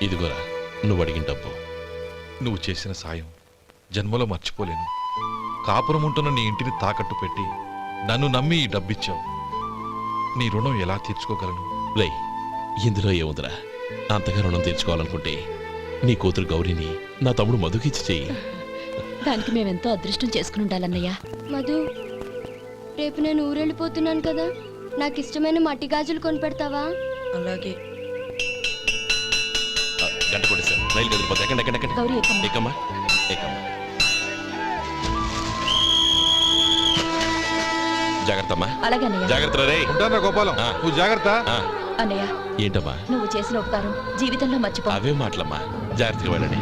ఇదిగోరా నువ్వు అడిగిన డబ్బు. నువ్వు చేసిన సాయం జన్మలో మర్చిపోలేను. కాపురం ఉంటున్న నీ ఇంటిని తాకట్టు పెట్టి నన్ను నమ్మి ఈ డబ్బిచ్చావు. నీ రుణం ఎలా తీర్చుకోగలను? రేయ్, ఇందులో ఏముందిరా? అంతగా రుణం తీర్చుకోవాలనుకుంటే నీ కూతురు గౌరీని నా తమ్ముడు మధుకిచ్చి చెయ్యి. దానికి మేమెంతో అదృష్టం చేసుకుని ఉండాలన్నయ్య. మధు, రేపు నేను ఊరెళ్ళిపోతున్నాను కదా, నాకు ఇష్టమైన మట్టి గాజులు కొనిపెడతావా? అలాగే. గంట కొట్టేశాను, రైలు కదిలిపోతే. ఎక్కండి ఎక్కండి ఎక్కండి. గౌరీ ఎక్కమ్మా. ఎక్కమ్మా ఎక్కమ్మా. జాగ్రత్త అమ్మా. అలాగే అన్నయ్య. జాగ్రత్త రే. ఉంటానా గోపాలం, నువ్వు జాగ్రత్త. అన్నయ్య, ఏంటమ్మా నువ్వు చేసిన ఉపకారం జీవితంలో మర్చిపో. అవే మాటలమ్మా. జాగ్రత్తగా వెళ్ళండి.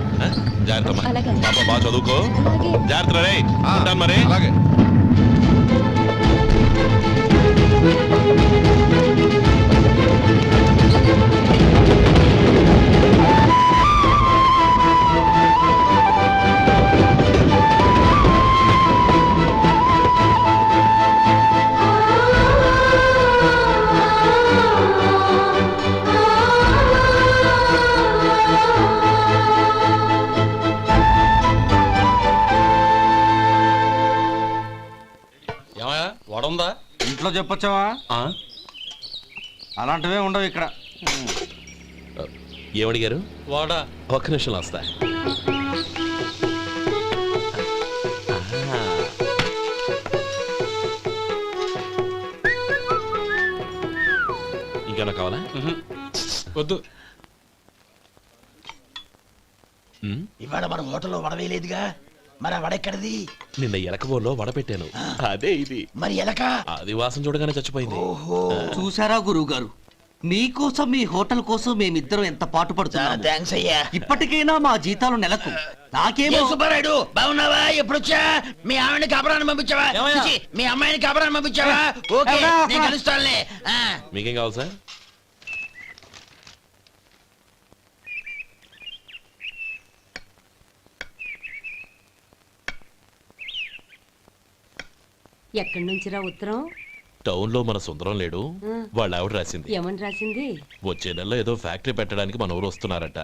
జాగ్రత్త అమ్మా. అలాగే. పాప బాగా చదువుకో. అలాగే. జాగ్రత్త రే. ఉంటాను మరి. అలాగే. వడుందా? ఇంట్లో చెప్పొచ్చావా? అలాంటివే ఉండవు ఇక్కడ. ఏమడిగారు? వాడా. ఒక్క నిమిషం వస్తా. ఇంకేనా కావాలా? వద్దు. ఇవాళ మన హోటల్లో వడవేయలేదుగా, మరి ఆ వడెక్కడిది? నిన్న ఎలకబోలో వడ పెట్టాను, అదే ఇది. మరి ఎలక అది వాసన చూడగానే చచ్చిపోయింది. చూసారా గురువు గారు, మీకోసం మీ హోటల్ కోసం మేమిద్దరం ఎంత పాటు పడుతున్నాం. థ్యాంక్స్ అయ్యా. ఇప్పటికైనా మా జీతాలు నెలకు. నాకేమో సుబ్బారాయుడు, బాగున్నావా? ఎప్పుడొచ్చా? మీ ఆవిడని కబరాన్ని పంపించావా? చిచి, మీ అమ్మాయిని కబరాన్ని పంపించావా? ఓకే, నేను కలుస్తానులే. మీకేం కావాలి సార్? ఎక్కడి నుంచిరా ఉత్తరం? టౌన్ లో మన సుందరం లేడు, వాళ్ళ ఆవిడ రాసింది. ఏమని రాసింది? వచ్చే నెలలో ఏదో ఫ్యాక్టరీ పెట్టడానికి మన ఊరు వస్తున్నారట.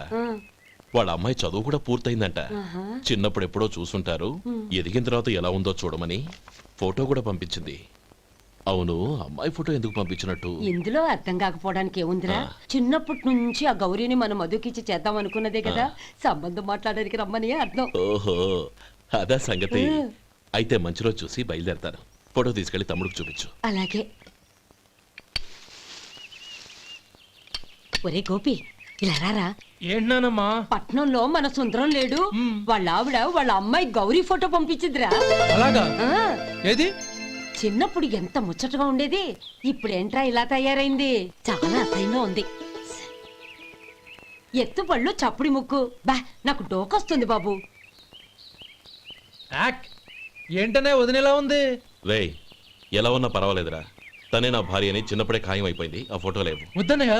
వాళ్ళ అమ్మాయి చదువు కూడా పూర్తయిందంట. చిన్నప్పుడు ఎప్పుడో చూసుంటారు, ఎదిగిన తర్వాత ఎలా ఉందో చూడమని ఫోటో కూడా పంపించింది. అవును, అమ్మాయి ఫోటో ఎందుకు పంపించినట్టు? ఇందులో అర్థం కాకపోవడానికి ఏముందిరా? చిన్నప్పటి నుంచి ఆ గౌరీని మనం మధుకిచ్చి చేద్దాం అనుకున్నదే కదా, సంబంధం మాట్లాడడానికి రమ్మని అర్థం. ఓహో, అదా సంగతి. అయితే మంచి రోజు చూసి బయలుదేరతాను. ఫోటో తీసుకెళ్లి తమ్ముడికి చూపించు. అలాగే. ఒరే గోపి, ఇలా రారా. ఏంటన్నానమ్మా? పట్నంలో మన సుందరం లేడు, వాళ్ళ ఆవిడ వాళ్ళ అమ్మాయి గౌరీ ఫోటో పంపించిద్రా. అలాగా? ఏది? చిన్నప్పుడు ఎంత ముచ్చటగా ఉండేది, ఇప్పుడేంట్రా ఇలా తయారైంది? చాలా అసహ్యంగా ఉంది. ఎత్తు పళ్ళు, చప్పుడి ముక్కు, బా నాకు డోకొస్తుంది బాబు. ఏంటనే వదినేలా ఉంది? రేయ్, ఎలా ఉన్నా పర్వాలేదురా, తనే నా భార్య అని చిన్నప్పుడే ఖాయం అయిపోయింది. ఆ ఫోటో లేవు. వద్దన్నయ్య,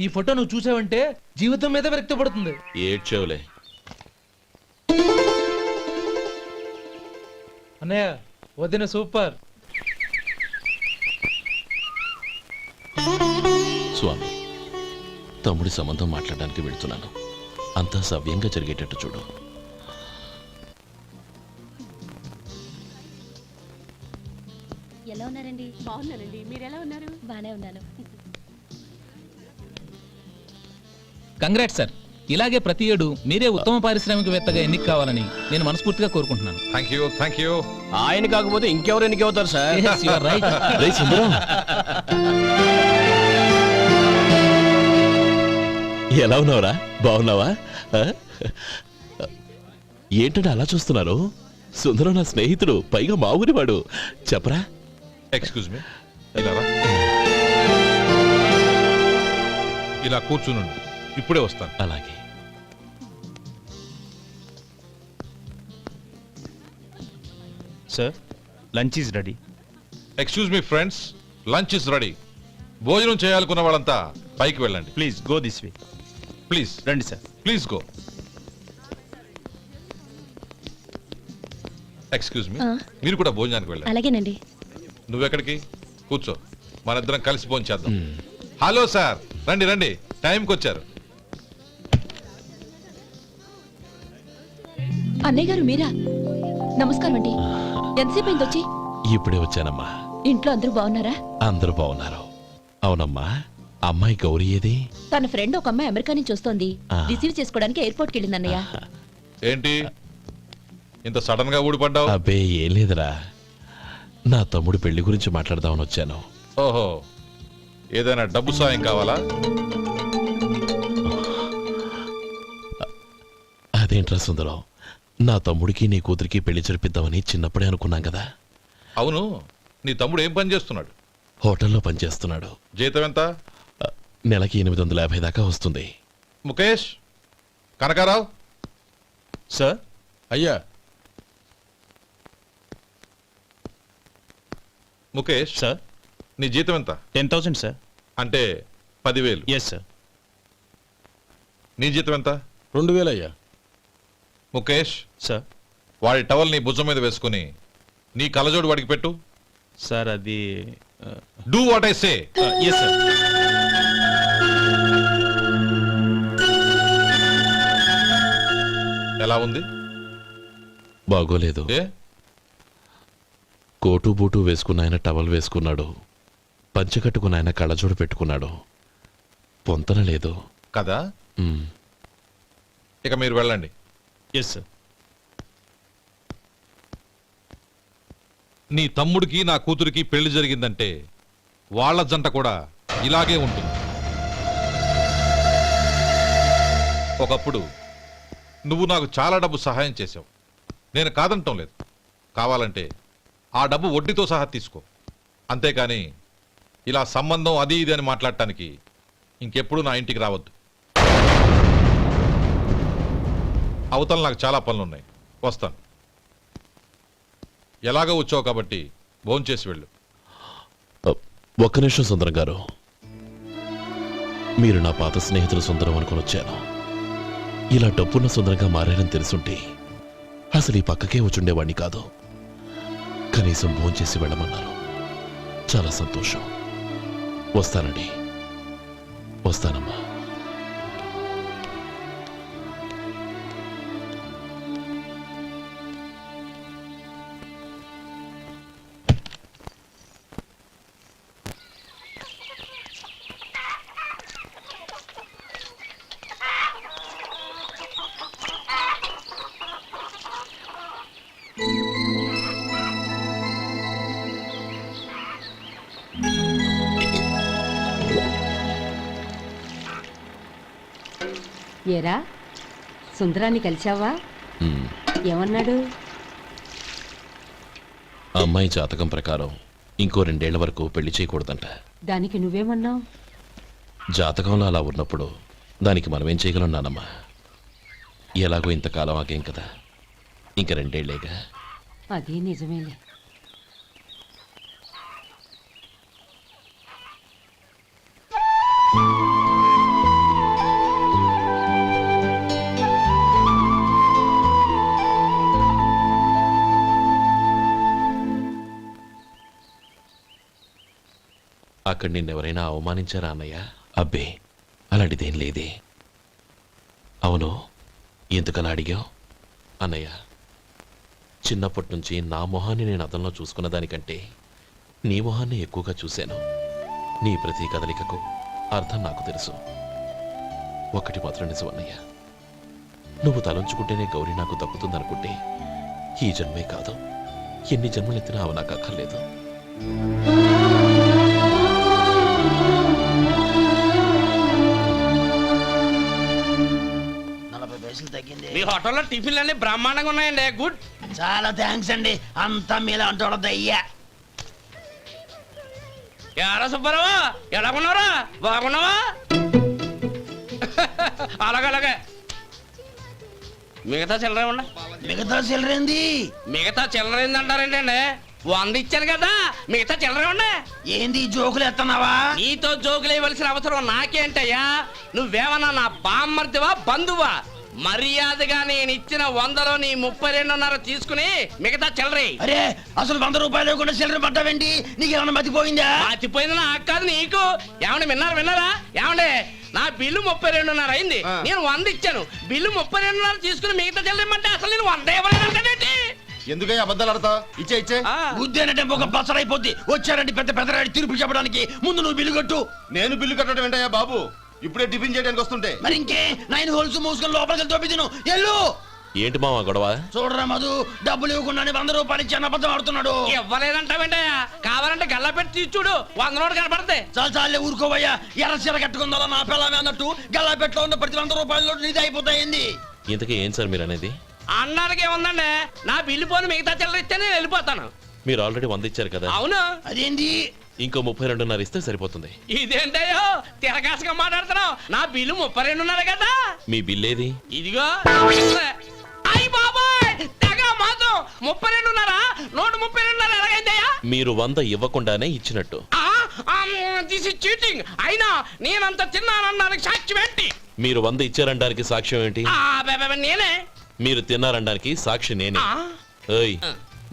ఈ ఫోటో నువ్వు చూసావంటే జీవితం మీద విరక్తి పడుతుంది. ఏడ్చేవులే. అన్నయ్య, వదిన సూపర్. స్వామి, తమ్ముడి సంబంధం మాట్లాడడానికి వెళ్తున్నాను. అంతా సవ్యంగా జరిగేటట్టు చూడు. ఎలా ఉన్నారండి? బాగున్నానండి, మీరు ఎలా ఉన్నారు? బానే ఉన్నాను. Congrats sir. ఇలాగే ప్రతి ఏడు మీరే ఉత్తమ పారిశ్రామికవేత్తగా ఎన్నిక కావాలని నేను మనస్ఫూర్తిగా కోరుకుంటున్నాను. Thank you. ఆయన కాకపోతే ఇంకెవరు ఎన్నికవుతారు sir? Yes, you are right. రేయ్ సుందరం, ఎలా ఉన్నావురా? బాగున్నావా? ఏంటంటే అలా చూస్తున్నారు? సుందరం నా స్నేహితుడు, పైగా మా ఊరివాడు. చెప్పరా? ఎక్స్క్యూజ్ మీ, ఇలా రా. ఇలా కూర్చునుండు, ఇప్పుడే వస్తాను. అలాగే. Sir, lunch is ready. Excuse me friends, lunch is ready. భోజనం చేయాలనుకున్న వాళ్ళంతా పైకి వెళ్ళండి. Please go this way. Please రండి sir. Please go. Excuse me, మీరు కూడా భోజనానికి వెళ్ళండి. అలాగేనండి. నువ్వెక్కడికి? కూర్చో, మనిద్దరం కలిసి భోజనం చేద్దాం. హలో సార్, రండి రండి, టైంకి వచ్చారు. అన్నయ్య గారు మీరా? నమస్కారం అండి. ఎంతసేపు అయింది వచ్చి? ఇప్పుడే వచ్చానమ్మా. ఇంట్లో అందరూ బాగున్నారా? అందరూ బాగున్నారు. అవునమ్మా, అమ్మాయి గౌరీ ఏది? తన ఫ్రెండ్ ఒక అమ్మాయి అమెరికా నుంచి వస్తోంది. ఆ. రిసీవ్ చేసుకోవడానికి ఎయిర్పోర్ట్కి వెళ్ళింది అన్నయ్య. ఏంటి ఇంత సడన్ గా ఊడిపడ్డావు? అబ్బే ఏం లేదురా, నా తమ్ముడు పెళ్లి గురించి మాట్లాడదామని వచ్చాను. ఓహో, ఏదైనా డబ్బు సాయం కావాలా? అదేంట్రా సుందరం, నా తమ్ముడికి నీ కూతురికి పెళ్లి జరిపిద్దామని చిన్నప్పుడే అనుకున్నాం కదా. అవును, నీ తమ్ముడు ఏం పని చేస్తున్నాడు? హోటల్లో పనిచేస్తున్నాడు. జీతం ఎంత? నెలకి 850 దాకా వస్తుంది. ముఖేష్, కనకారావు. సార్. అయ్యా ముఖేష్, సార్. నీ జీతం ఎంత? 10,000 సార్. అంటే 10,000. Yes sir. నీ జీతం ఎంత? 2,000 అయ్యా. ముఖేష్, సార్. వాడి టవల్ నీ భుజం మీద వేసుకుని నీ కలజోడు వాడికి పెట్టు. సార్ అది do what I say. Yes sir. ఎలా ఉంది? బాగోలేదు. ఏ? కోటు బూటు వేసుకున్న ఆయన టవల్ వేసుకున్నాడు, పంచెకట్టుకున్న ఆయన కళ్ళజోడు పెట్టుకున్నాడు. పొంతన లేదు కదా. ఉమ్. ఇక మీరు వెళ్ళండి. Yes sir. నీ తమ్ముడికి నా కూతురికి పెళ్లి జరిగిందంటే వాళ్ళ జంట కూడా ఇలాగే ఉంటుంది. ఒకప్పుడు నువ్వు నాకు చాలా డబ్బు సహాయం చేసావు, నేను కాదంటం లేదు. కావాలంటే ఆ డబ్బు వడ్డీతో సహా తీసుకో. అంతేకాని ఇలా సంబంధం అది ఇది అని మాట్లాడటానికి ఇంకెప్పుడు నా ఇంటికి రావద్దు. అవతల నాకు చాలా పనులున్నాయి, వస్తాను. ఎలాగో వచ్చావు కాబట్టి భోంచేసి వెళ్ళు. ఒక్క నిమిషం సుందరం గారు, మీరు నా పాత స్నేహితులు సుందరం అనుకుని వచ్చాను. ఇలా డబ్బున్న సుందరంగా మారారని తెలుసుంటే అసలు ఈ పక్కకే వచ్చుండేవాణ్ణి కాదు. కనీసం భోంచేసి వెళ్ళమన్నారు, చాలా సంతోషం. వస్తానండి. వస్తానమ్మా. ఏరా, సుందరాన్ని కలిశావా? ఉమ్. ఏమన్నాడు? అమ్మాయి జాతకం ప్రకారం ఇంకో 2 ఏళ్ల వరకు పెళ్లి చేయకూడదంట. దానికి నువ్వేమన్నావు? జాతకంలో అలా ఉన్నప్పుడు దానికి మనమేం చేయగలం నానమ్మా? ఎలాగో ఇంతకాలం ఆగేం కదా, ఇంక 2 ఏళ్లేగా. అది నిజమేలే. అక్కడ నిన్నెవరైనా అవమానించారా అన్నయ్య? అబ్బే, అలాంటిదేం లేదే. అవును, ఎందుకలా అడిగావు? అన్నయ్య, చిన్నప్పటి నుంచి నా మొహాన్ని నేను అద్దంలో చూసుకున్న దానికంటే నీ మొహాన్ని ఎక్కువగా చూశాను. నీ ప్రతి కదలికకు అర్థం నాకు తెలుసు. ఒకటి మాత్రం నిజం అన్నయ్య, నువ్వు తలంచుకుంటేనే గౌరీ నాకు దక్కుతుందనుకుంటే ఈ జన్మే కాదు, ఎన్ని జన్మలెత్తినా అవి నాకు అక్కర్లేదు. మీ హోటల్లో టిఫిన్లు అన్ని బ్రహ్మాండంగా ఉన్నాయండి. గుడ్, చాలా థ్యాంక్స్ అండి. అంతా మీలా అంటోడద్దయ్యా. ఎరా సుబ్బారావు, ఎలా ఉన్నారా? బాగున్నావా? అలాగే మిగతా చిల్లర ఉన్నా. మిగతా చిల్లరేంది? మిగతా చిల్లరేంది అంటారండి అండి? 100 ఇచ్చాను కదా, మిగతా చిల్లరే ఉన్నా. ఏంది జోకులు ఎత్తన్నావా? నీతో జోకులు వేయవలసిన అవసరం నాకేంటయ్యా? నువ్వేమన్నా నా బామ్మర్దివా, బంధువా? మర్యాదగా నేను ఇచ్చిన 100లో నీ 32.5 తీసుకుని మిగతా చిల్లరే. అరే అసలు 100 రూపాయలు కూడా చిల్లర పట్టావేంటి? నీకేమన్నా మతిపోయిందా? పాతిపోయింది నాకు కాదు నీకు. ఏమండి విన్నారా ఏమండి? నా బిల్లు 32.5 అయింది. నేను 100 ఇచ్చాను. బిల్లు 32.5 తీసుకుని మిగతా చిల్లరేమంటే అసలు నేను 100 ఇవ్వలేదంటే ఎందుకయ్యా అబద్ధాలు ఆడతా? ఇచ్చే బుద్ధేనంటే ఒక బసరైపోద్ది. వచ్చారంటే పెద్ద పెద్దరాడి తీర్పు చెప్పడానికి ముందు నువ్వు బిల్లు కట్టు. నేను బిల్లు కట్టడం ఏంటయ్యా బాబు? ఇప్పుడే టిఫిన్ చేయడానికి వస్తుంటే. మరి ఇంకే 9 హోల్స్ మూసుకొని లోపలికి తోపి తిను. ఎల్లు. ఏంటి మావా గొడవ? చూడరా మధు, డబ్బులు ఇవ్వకుండానే 100 రూపాయలు ఇచ్చి అబద్ధం ఆడుతున్నాడు. ఇవ్వలేదంటావేంటయ్యా? కావాలంటే గల్లా పెట్టి తీసి చూడు, 100 నోటు కనపడతాయి. చాలే ఊరుకోవయ్యా. ఎర్ర చీర కట్టుకుందా నా పిల్లమే అన్నట్టు గల్లాపెట్లో ఉన్న ప్రతి 100 రూపాయలు నీది అయిపోతాయింది. ఇంతకీ ఏం సార్ మీరు అనేది? అన్నానికి ఏముందండి, నా బిల్లు పోను మిగతా చిల్లర ఇస్తే నేను వెళ్ళిపోతాను. మీరు ఆల్రెడీ 100 ఇచ్చారు కదా. అవును. అదేంటి? ఇంకో 32.5 ఇస్తే సరిపోతుంది. ఇదేంటయ్యో తిరగాసుగా మాట్లాడుతున్నావు? నా బిల్లు 32.5 కదా. మీ బిల్ ఏది? ఇదిగో. అయ్య బాబాయ్, తెగ మాతో 32.5 నోటు 32.5 ఎలాగైందయ్యా? మీరు 100 ఇవ్వకుండానే ఇచ్చినట్టు. This is cheating. అయినా నేనంత తిన్నానన్నానికి సాక్ష్యం ఏంటి? మీరు 100 ఇచ్చారనడానికి సాక్ష్యం ఏంటి? నేనే. మీరు తిన్నారనడానికి సాక్షి నేనే. ఏయ్,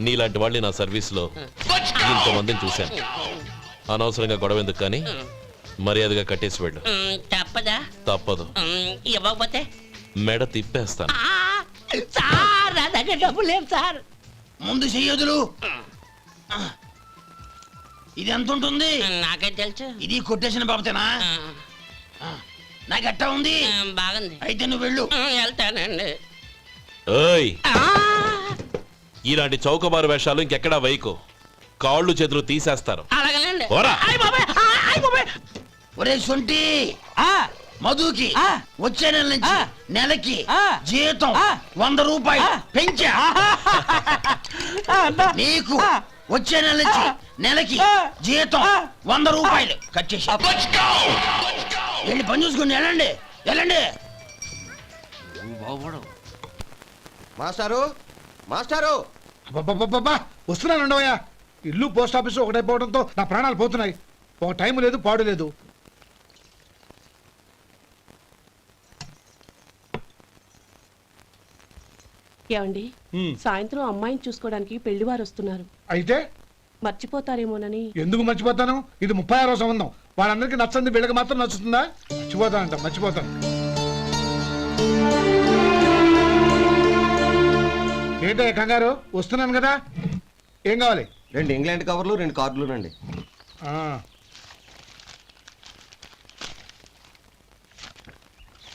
నీలాంటి వాళ్ళని నా సర్వీస్ లో ఇంతమందిని చూశాను. అనవసరంగా గొడవ ఎందుకు కానీ మర్యాదగా కట్టేసి వెళ్ళు. తప్పదా? తప్పదు. ఇవ్వకపోతే మెడ తిప్పేస్తాను. సార్ నా దగ్గర డబ్బు లేదు సార్. ముందు చెయ్యదులు. ఇది ఎంత ఉంటుంది? నాకే తెలుసు. ఇది కొట్టేసిన బాబతేనా? నాకు అట్టా ఉంది. బాగుంది. అయితే నువ్వు వెళ్ళు. వెళ్తానండి. ఏయ్, ఇలాంటి చౌకబారు వేషాలు ఇంకెక్కడా వైకు. కాళ్ళు చేతులు తీసేస్తారు. అలాగేనండి. పోరా. ఒరే సొంటి, మధుకి వచ్చే నెల నుంచి నెలకి జీతం 100 రూపాయలు పెంచా. నీకు వచ్చే నెల నుంచి నెలకి జీతం 100 రూపాయలు కట్ చేసి వెళ్ళి పని చూసుకుని వెళ్ళండి వెళ్ళండి. మాస్టారు మాస్టారు వస్తున్నాను ఉండవయ్యా. ఇల్లు పోస్ట్ ఆఫీసు ఒకటైపోవడంతో నా ప్రాణాలు పోతున్నాయి. ఒక టైం లేదు, పాడు లేదు. ఏమండి, సాయంత్రం అమ్మాయిని చూసుకోవడానికి పెళ్లివారు వస్తున్నారు. అయితే మర్చిపోతారేమోనని. ఎందుకు మర్చిపోతాను? ఇది 36వ సంబంధం. వాళ్ళందరికీ నచ్చంది, వీళ్ళకి మాత్రం నచ్చుతుందా? మర్చిపోతానంట, మర్చిపోతాను. ఏంటయ్య కంగారు? వస్తున్నాను కదా. ఏం కావాలి? 2 ఇంగ్లాండ్ కవర్లు 2 కార్డులు రండి.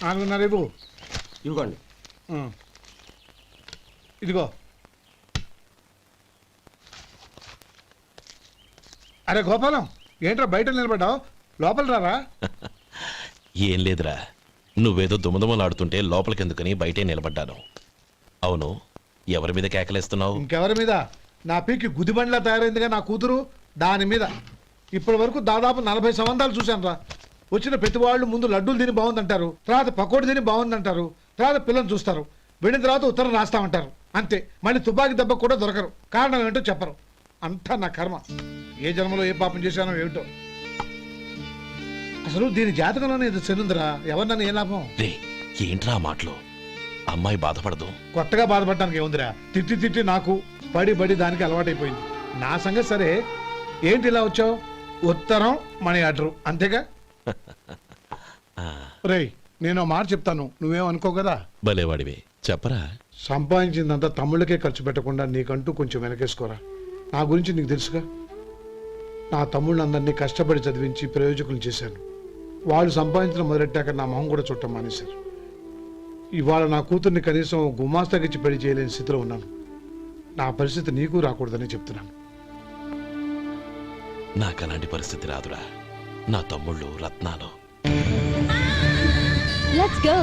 4.5 ఇవ్వు. ఇవ్వండి. ఇదిగో. అరే గోపాలం, ఏంట్రా బయట నిలబడ్డావు? లోపల రారా. ఏం లేదురా, నువ్వేదో దుమదుమలాడుతుంటే లోపలికెందుకని బయటే నిలబడ్డాను. అవును, ఎవరి మీద కేకలేస్తున్నావు? ఇంకెవరి మీద? నా పీకి గుదిబండ్లా తయారైందిగా నా కూతురు, దాని మీద. ఇప్పటి వరకు దాదాపు 40 సంబంధాలు చూశాను రా. వచ్చిన ప్రతి వాళ్ళు ముందు లడ్డూలు తిని బాగుందంటారు, తర్వాత పకోడి తిని బాగుందంటారు, తర్వాత పిల్లలు చూస్తారు, వెళ్ళిన తర్వాత ఉత్తరం రాస్తామంటారు. అంతే. మళ్ళీ తుపాకీ దెబ్బ కూడా దొరకరు. కారణం ఏంటో చెప్పరు. అంతా నా కర్మ. ఏ జన్మలో ఏ పాపం చేశానో ఏమిటో. అసలు దీని జాతకంలోనే ఇది చెల్లుందిరా. ఎవరినన్నా ఏ లాభం? ఏంట్రా మాటలు? అమ్మాయి బాధపడదు. కొత్తగా బాధపడటానికి ఏముందిరా? తిట్టి తిట్టి నాకు పడి పడి దానికి అలవాటైపోయింది. నా సంగతి సరే, ఏంటి ఇలా వచ్చావు? ఉత్తరం, మనీ ఆర్డర్, అంతేగా? రేయ్, నేను మాట చెప్తాను, నువ్వేం అనుకో కదా. భలేవాడివే, చెప్పరా. సంపాదించిందంతా తమ్ముళ్ళకే ఖర్చు పెట్టకుండా నీకంటూ కొంచెం వెనకేసుకోరా. నా గురించి నీకు తెలుసుగా. నా తమ్ముళ్ళందరినీ కష్టపడి చదివించి ప్రయోజకులు చేశాను. వాళ్ళు సంపాదించడం మొదలెట్టాక నా మొహం కూడా చుట్టం మానేశారు. ఇవాళ నా కూతుర్ని కనీసం గుమాస్తాకిచ్చి పెళ్లి చేయలేని స్థితిలో ఉన్నాను. నా పరిస్థితి నీకు రాకూడదని చెప్తున్నాను. నాకు అలాంటి పరిస్థితి రాదురా. నా తమ్ముళ్ళు రత్నాలు. Let's go.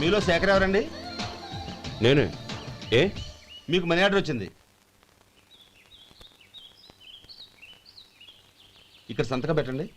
మీలో శేఖర్ ఎవరండి? నేనే. ఏ? మీకు మనీ ఆర్డర్ వచ్చింది. ఇక్కడ సంతకం పెట్టండి.